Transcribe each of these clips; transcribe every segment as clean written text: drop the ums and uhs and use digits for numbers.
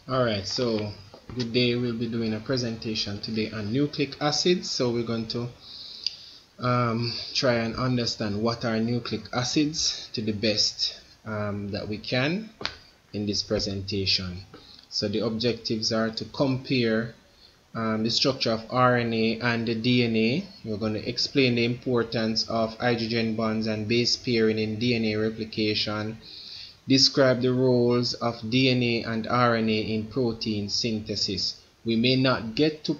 Alright, so good day. We'll be doing a presentation today on nucleic acids. So we're going to try and understand what are nucleic acids to the best that we can in this presentation. So the objectives are to compare the structure of RNA and the DNA. We're going to explain the importance of hydrogen bonds and base pairing in DNA replication. Describe the roles of DNA and RNA in protein synthesis. We may not get to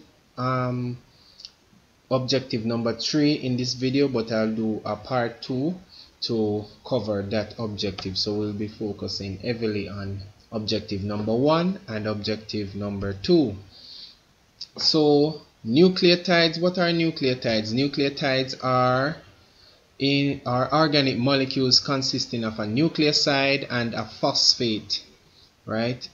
objective number 3 in this video, but I'll do a part 2 to cover that objective. So we'll be focusing heavily on objective number 1 and objective number 2. So nucleotides, what are nucleotides? Nucleotides are organic molecules consisting of a nucleoside and a phosphate, right?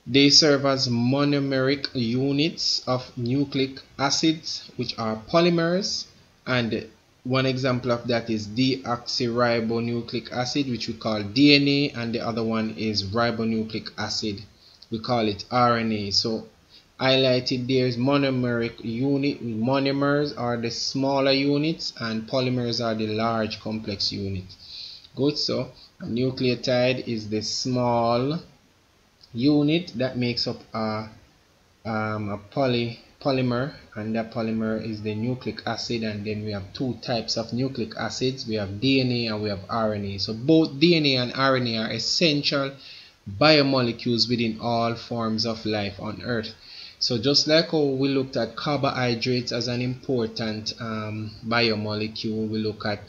They serve as monomeric units of nucleic acids, which are polymers, and one example of that is deoxyribonucleic acid, which we call DNA, and the other one is ribonucleic acid, we call it RNA. So highlighted there is monomeric unit. Monomers are the smaller units and polymers are the large complex units. Good. So a nucleotide is the small unit that makes up a polymer, and that polymer is the nucleic acid. And then we have two types of nucleic acids. We have DNA and we have RNA. So both DNA and RNA are essential biomolecules within all forms of life on Earth. So just like how we looked at carbohydrates as an important biomolecule, we look at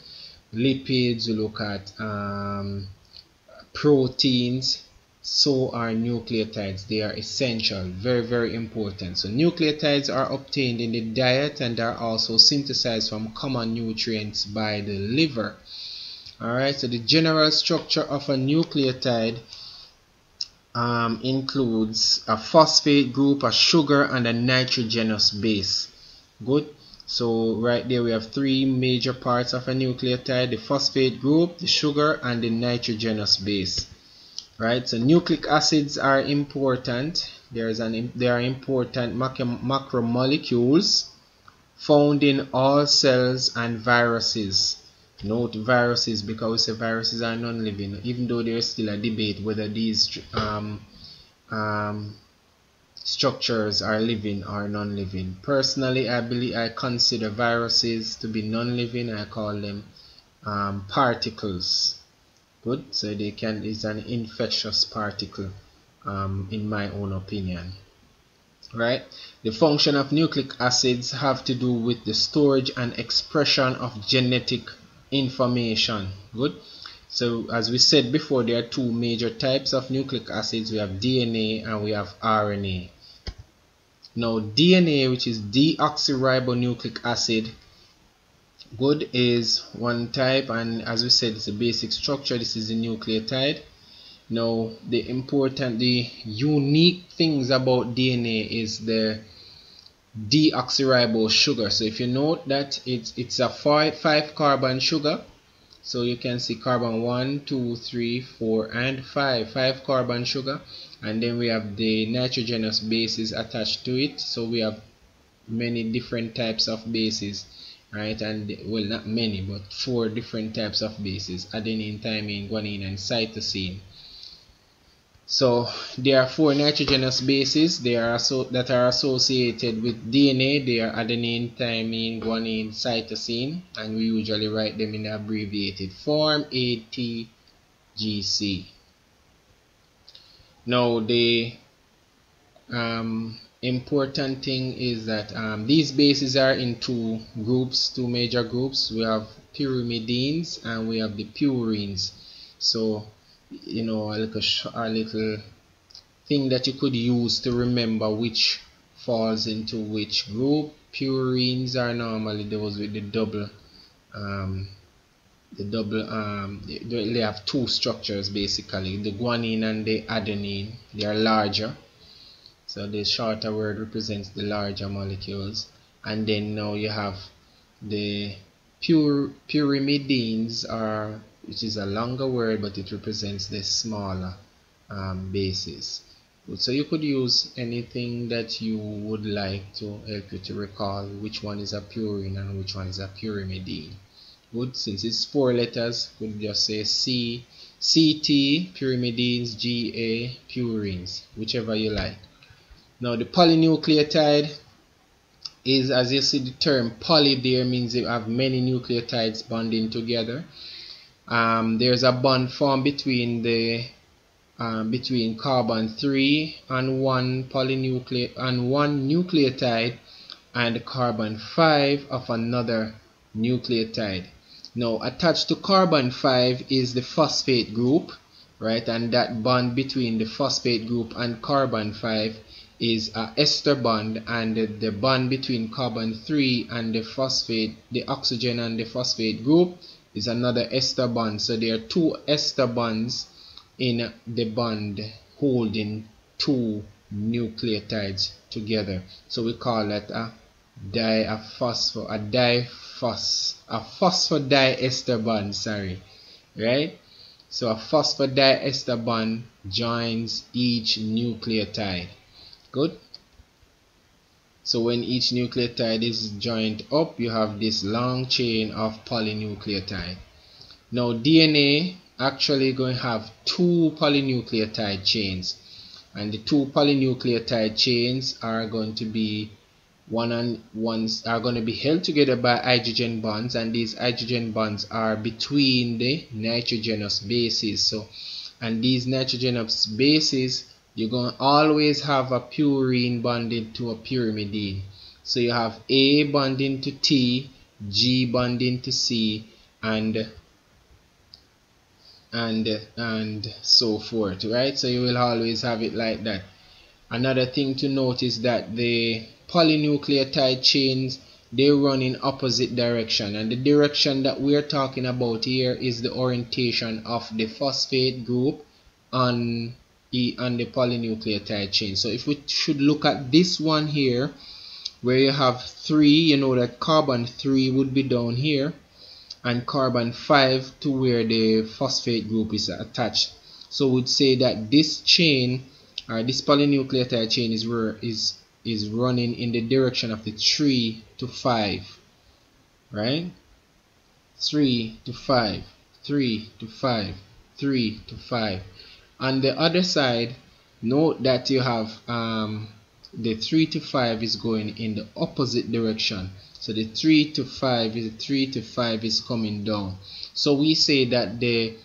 lipids, we look at proteins, so are nucleotides. They are essential, very, very important. So nucleotides are obtained in the diet and are also synthesized from common nutrients by the liver. Alright, so the general structure of a nucleotide includes a phosphate group, a sugar, and a nitrogenous base. Good. So right there we have three major parts of a nucleotide: the phosphate group, the sugar, and the nitrogenous base. Right. So nucleic acids are important. They are important macromolecules found in all cells and viruses. Note viruses, because we say viruses are non-living, even though there is still a debate whether these structures are living or non-living. Personally, I consider viruses to be non-living. I call them particles. Good. So it's an infectious particle, in my own opinion. Right. The function of nucleic acids have to do with the storage and expression of genetic information. Good. So as we said before, there are two major types of nucleic acids. We have DNA and we have RNA. Now DNA, which is deoxyribonucleic acid, good, is one type, and as we said, it's a basic structure. This is the nucleotide. Now the unique things about DNA is the deoxyribose sugar. So if you note that it's a 5 carbon sugar, so you can see carbon 1, 2, 3, 4, and 5 carbon sugar, and then we have the nitrogenous bases attached to it. So we have many different types of bases, right? And well, not many, but 4 different types of bases: adenine, thymine, guanine, and cytosine. So there are 4 nitrogenous bases that are associated with DNA. They are adenine, thymine, guanine, cytosine, and we usually write them in the abbreviated form ATGC. Now the important thing is that these bases are in two major groups. We have pyrimidines and we have the purines. So you know, a little thing that you could use to remember which falls into which group. Purines are normally those with the double they have 2 structures basically, the guanine and the adenine. They are larger, so the shorter word represents the larger molecules. And then now you have the pyrimidines, which is a longer word, but it represents the smaller bases. So you could use anything that you would like to help you to recall which one is a purine and which one is a pyrimidine. Good. Since it's 4 letters, we could just say C, CT, pyrimidines, GA, purines, whichever you like. Now the polynucleotide is, as you see the term poly there, means you have many nucleotides bonding together. There's a bond formed between the between carbon 3 and one nucleotide and carbon 5 of another nucleotide. Now attached to carbon 5 is the phosphate group, right? And that bond between the phosphate group and carbon 5 is a ester bond, and the bond between carbon 3 and the phosphate, the oxygen and the phosphate group, is another ester bond. So there are 2 ester bonds in the bond holding 2 nucleotides together. So we call that a phosphodiester bond, sorry, right? So a phosphodiester bond joins each nucleotide. Good. So when each nucleotide is joined up, you have this long chain of polynucleotide. Now DNA actually going to have 2 polynucleotide chains, and the 2 polynucleotide chains are going to be held together by hydrogen bonds, and these hydrogen bonds are between the nitrogenous bases. So, and these nitrogenous bases, you're going to always have a purine bonding to a pyrimidine. So you have A bonding to T, G bonding to C, and so forth, right? So you will always have it like that. Another thing to note is that the polynucleotide chains, they run in opposite direction, and the direction that we're talking about here is the orientation of the phosphate group on the polynucleotide chain. So if we should look at this one here, where you have 3, you know that carbon 3 would be down here, and carbon 5 to where the phosphate group is attached. So we'd say that this chain, this polynucleotide chain, is running in the direction of the 3 to 5, right? 3 to 5, 3 to 5, 3 to 5. On the other side, note that you have the 3 to 5 is going in the opposite direction. So the 3 to 5 is coming down. So we say that the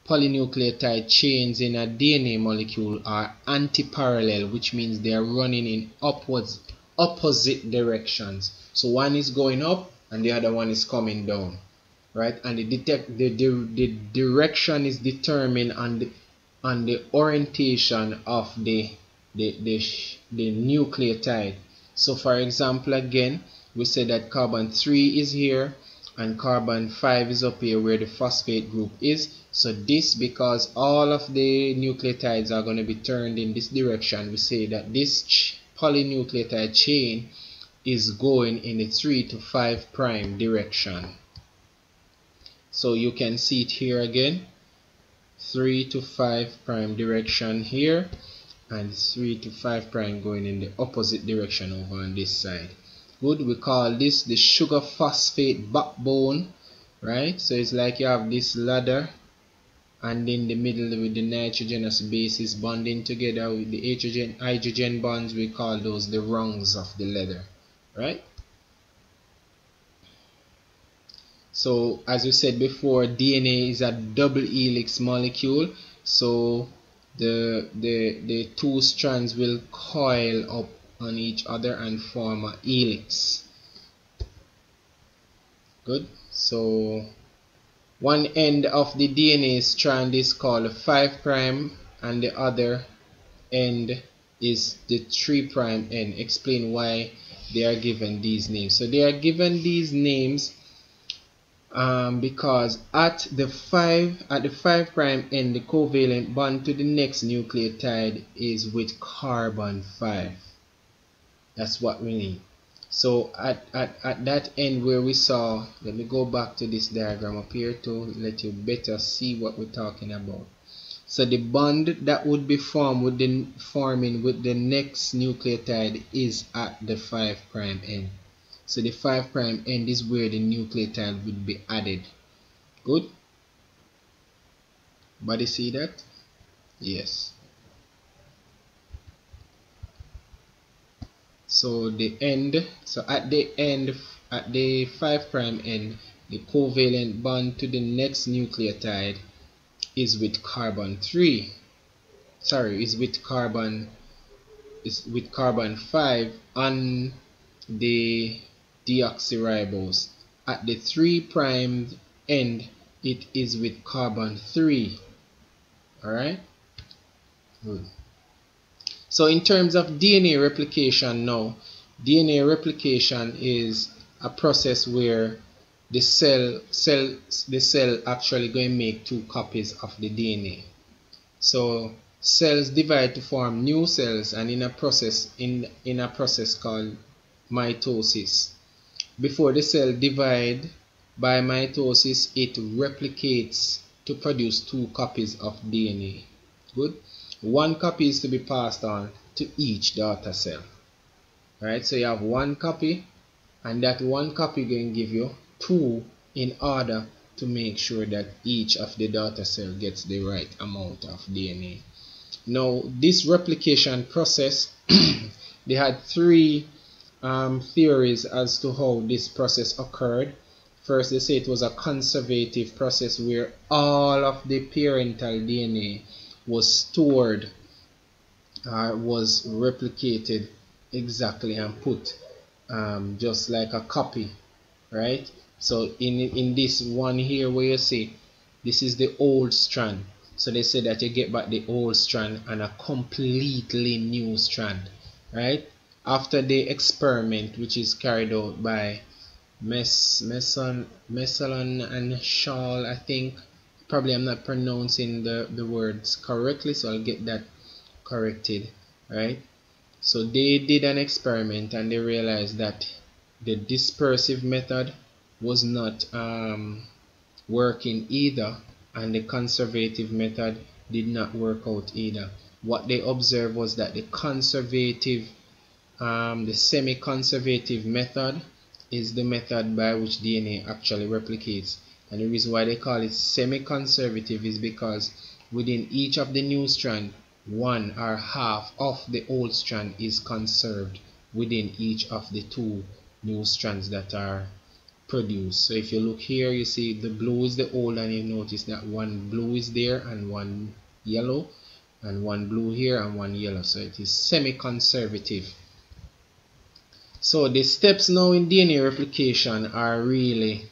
polynucleotide chains in a DNA molecule are antiparallel, which means they are running in opposite directions. So one is going up and the other one is coming down, right? And the direction is determined on the orientation of the nucleotide. So for example, again, we say that carbon 3 is here and carbon 5 is up here where the phosphate group is. So this, because all of the nucleotides are going to be turned in this direction, we say that this polynucleotide chain is going in the 3 to 5 prime direction. So you can see it here again, 3 to 5 prime direction here, and 3 to 5 prime going in the opposite direction over on this side. Good. We call this the sugar phosphate backbone, right? So it's like you have this ladder, and in the middle with the nitrogenous bases bonding together with the hydrogen bonds, we call those the rungs of the ladder, right? So as we said before, DNA is a double helix molecule, so the 2 strands will coil up on each other and form a helix. Good. So one end of the DNA strand is called 5 prime and the other end is the 3 prime end. Explain why they are given these names. So they are given these names because at the 5 prime end, the covalent bond to the next nucleotide is with carbon 5. That's what we need. So at that end where we saw, let me go back to this diagram up here to let you better see what we're talking about. So the bond that would be forming with the next nucleotide is at the 5' end. So the 5' end is where the nucleotide would be added. Good? Body see that? Yes. So the end, so at the end, at the 5' end, the covalent bond to the next nucleotide is with carbon 3. Sorry, is with carbon 5 on the deoxyribose. At the 3' end, it is with carbon 3. Alright? Good. So in terms of DNA replication now, DNA replication is a process where the cell actually going to make 2 copies of the DNA. So cells divide to form new cells, and in a process called mitosis. Before the cell divide by mitosis, it replicates to produce 2 copies of DNA. Good. 1 copy is to be passed on to each daughter cell. Alright, so you have 1 copy, and that 1 copy going to give you 2 in order to make sure that each of the daughter cell gets the right amount of DNA. Now, this replication process, they had 3 theories as to how this process occurred. First, they say it was a conservative process where all of the parental DNA was stored, was replicated exactly and put just like a copy, right? So in this one here where you see this is the old strand, so they say that you get back the old strand and a completely new strand, right? After the experiment, which is carried out by Messalon and Shaw, I think. Probably I'm not pronouncing the words correctly, so I'll get that corrected, right? So they did an experiment and they realized that the dispersive method was not working either, and the conservative method did not work out either. What they observed was that the conservative, the semi-conservative method is the method by which DNA actually replicates. And the reason why they call it semi-conservative is because within each of the new strand, 1 or half of the old strand is conserved within each of the 2 new strands that are produced. So if you look here, you see the blue is the old, and you notice that 1 blue is there and 1 yellow, and 1 blue here and 1 yellow. So it is semi-conservative. So the steps now in DNA replication are really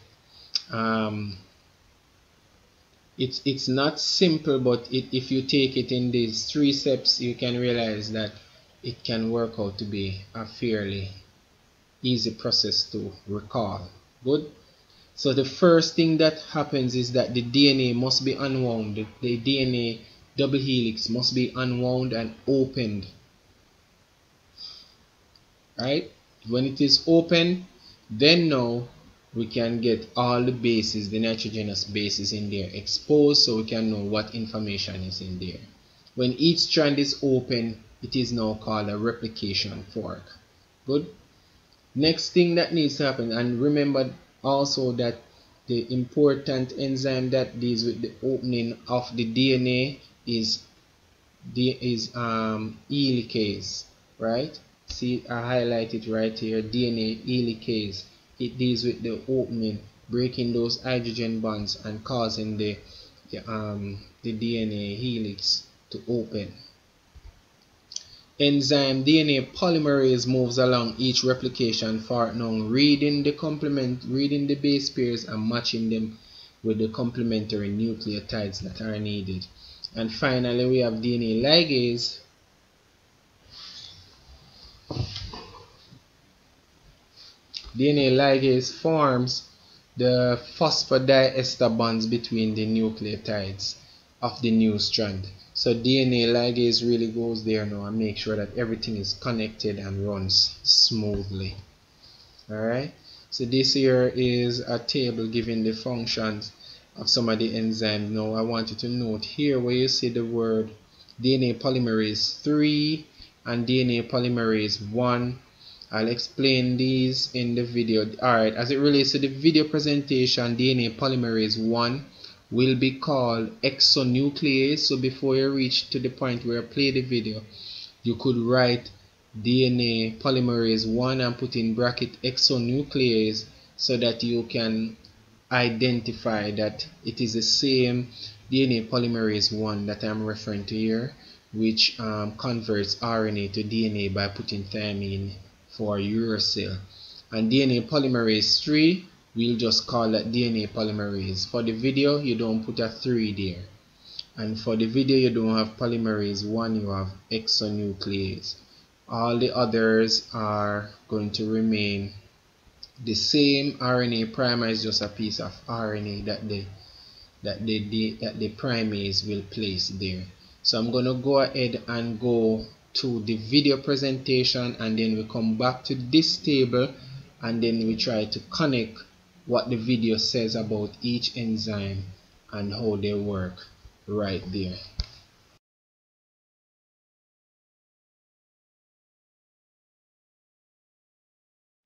it's not simple, but if you take it in these 3 steps, you can realize that it can work out to be a fairly easy process to recall. Good. So the first thing that happens is that the DNA must be unwound. The DNA double helix must be unwound and opened. Right? When it is open, then now we can get all the bases, the nitrogenous bases in there exposed, so we can know what information is in there. When each strand is open, it is now called a replication fork. Good. Next thing that needs to happen, and remember also that the important enzyme that deals with the opening of the DNA is helicase, right? See, I highlight it right here, DNA helicase. It deals with the opening, breaking those hydrogen bonds and causing the DNA helix to open. Enzyme DNA polymerase moves along each replication fork now, reading the base pairs and matching them with the complementary nucleotides that are needed. And finally, we have DNA ligase. DNA ligase forms the phosphodiester bonds between the nucleotides of the new strand. So DNA ligase really goes there now and make sure that everything is connected and runs smoothly. Alright, so this here is a table giving the functions of some of the enzymes. Now I want you to note here where you see the word DNA polymerase 3 and DNA polymerase 1. I'll explain these in the video. Alright, as it relates to the video presentation, DNA polymerase 1 will be called exonuclease. So before you reach to the point where I play the video, you could write DNA polymerase 1 and put in bracket exonuclease so that you can identify that it is the same DNA polymerase 1 that I'm referring to here, which converts RNA to DNA by putting thymine for uracil. And DNA polymerase 3, we'll just call that DNA polymerase. For the video, you don't put a 3 there. And for the video, you don't have polymerase 1, you have exonuclease. All the others are going to remain the same. RNA primer is just a piece of RNA that the primase will place there. So I'm going to go ahead and go to the video presentation, and then we come back to this table, and then we try to connect what the video says about each enzyme and how they work right there.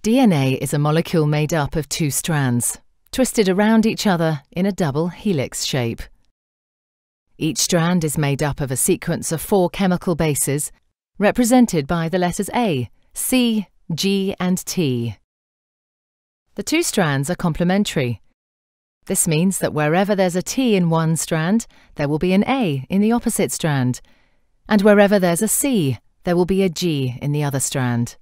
DNA is a molecule made up of two strands, twisted around each other in a double helix shape. Each strand is made up of a sequence of 4 chemical bases, represented by the letters A, C, G, and T. The two strands are complementary. This means that wherever there's a T in one strand, there will be an A in the opposite strand, and wherever there's a C, there will be a G in the other strand.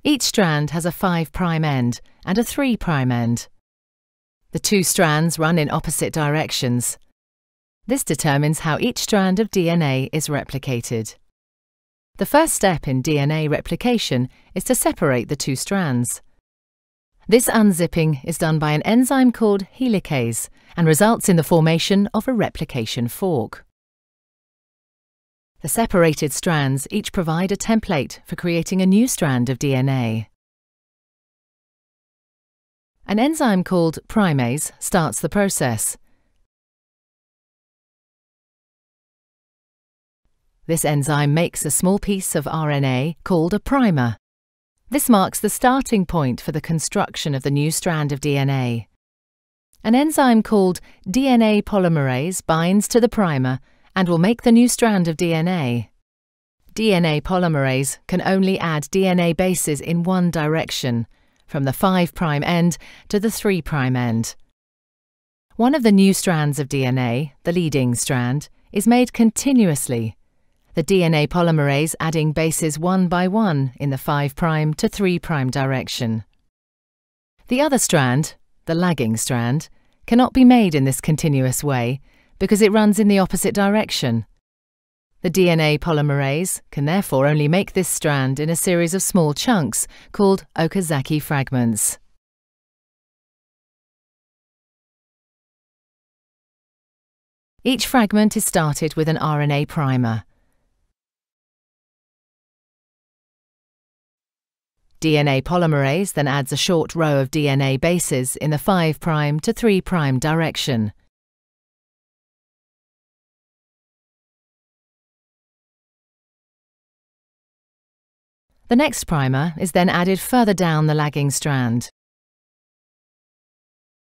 Each strand has a 5' end and a 3' end. The two strands run in opposite directions. This determines how each strand of DNA is replicated. The first step in DNA replication is to separate the two strands. This unzipping is done by an enzyme called helicase and results in the formation of a replication fork. The separated strands each provide a template for creating a new strand of DNA. An enzyme called primase starts the process. This enzyme makes a small piece of RNA called a primer. This marks the starting point for the construction of the new strand of DNA. An enzyme called DNA polymerase binds to the primer and will make the new strand of DNA. DNA polymerase can only add DNA bases in one direction, from the 5' end to the 3' end. One of the new strands of DNA, the leading strand, is made continuously, the DNA polymerase adding bases one by one in the 5' to 3' direction. The other strand, the lagging strand, cannot be made in this continuous way because it runs in the opposite direction. The DNA polymerase can therefore only make this strand in a series of small chunks called Okazaki fragments. Each fragment is started with an RNA primer. DNA polymerase then adds a short row of DNA bases in the 5' to 3' direction. The next primer is then added further down the lagging strand.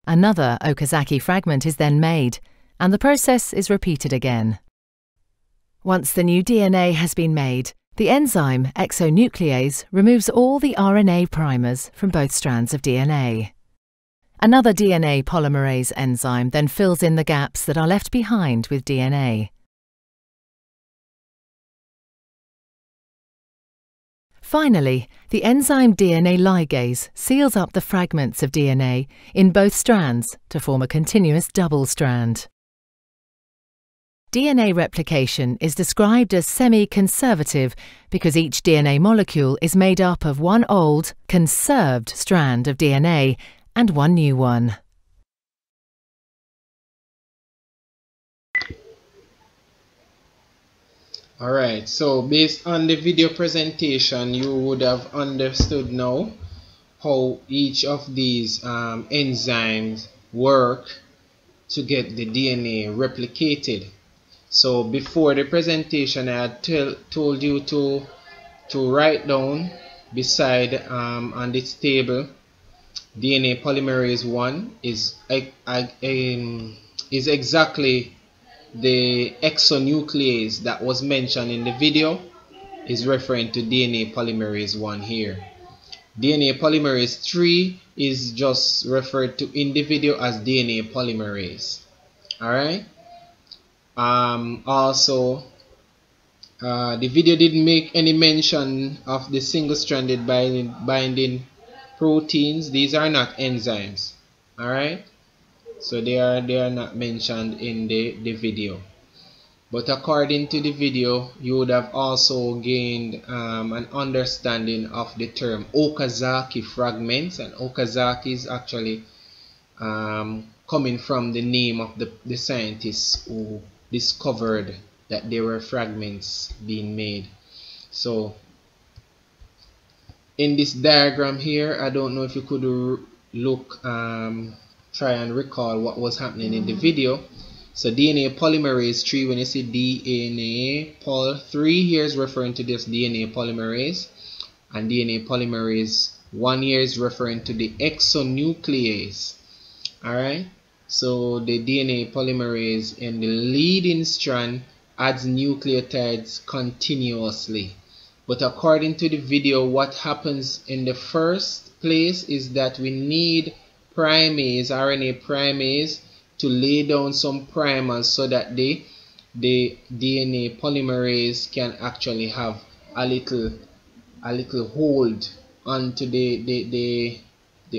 Another Okazaki fragment is then made, and the process is repeated again. Once the new DNA has been made, the enzyme exonuclease removes all the RNA primers from both strands of DNA. Another DNA polymerase enzyme then fills in the gaps that are left behind with DNA. Finally, the enzyme DNA ligase seals up the fragments of DNA in both strands to form a continuous double strand. DNA replication is described as semi-conservative because each DNA molecule is made up of one old, conserved strand of DNA and one new one. Alright, so based on the video presentation, you would have understood now how each of these enzymes work to get the DNA replicated. So before the presentation, I had told you to write down beside on this table DNA polymerase 1 is exactly the exonuclease that was mentioned in the video, is referring to DNA polymerase 1 here. DNA polymerase 3 is just referred to in the video as DNA polymerase. Alright. Also, the video didn't make any mention of the single-stranded binding proteins. These are not enzymes. Alright. So they are not mentioned in the video. But according to the video, you would have also gained an understanding of the term Okazaki fragments, and Okazaki is actually coming from the name of the scientists who discovered that there were fragments being made. So in this diagram here, I don't know if you could look, try and recall what was happening in the video. So DNA polymerase 3, when you see DNA pol 3 here is referring to this DNA polymerase, and DNA polymerase 1 here is referring to the exonuclease. Alright, so the DNA polymerase in the leading strand adds nucleotides continuously. But according to the video, what happens in the first place is that we need primase, RNA primase, to lay down some primers so that the DNA polymerase can actually have a little hold onto the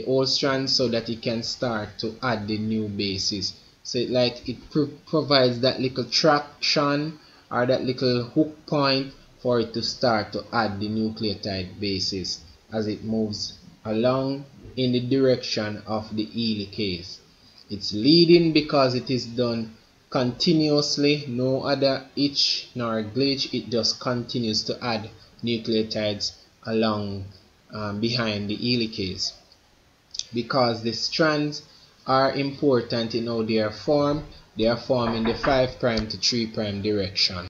old strand, so that it can start to add the new bases. So it provides that little traction, or that little hook point for it to start to add the nucleotide bases as it moves along in the direction of the helicase. It's leading because it is done continuously, no other hitch nor glitch. It just continues to add nucleotides along behind the helicase, because the strands are important in how they are formed. They are formed in the 5' to 3' direction.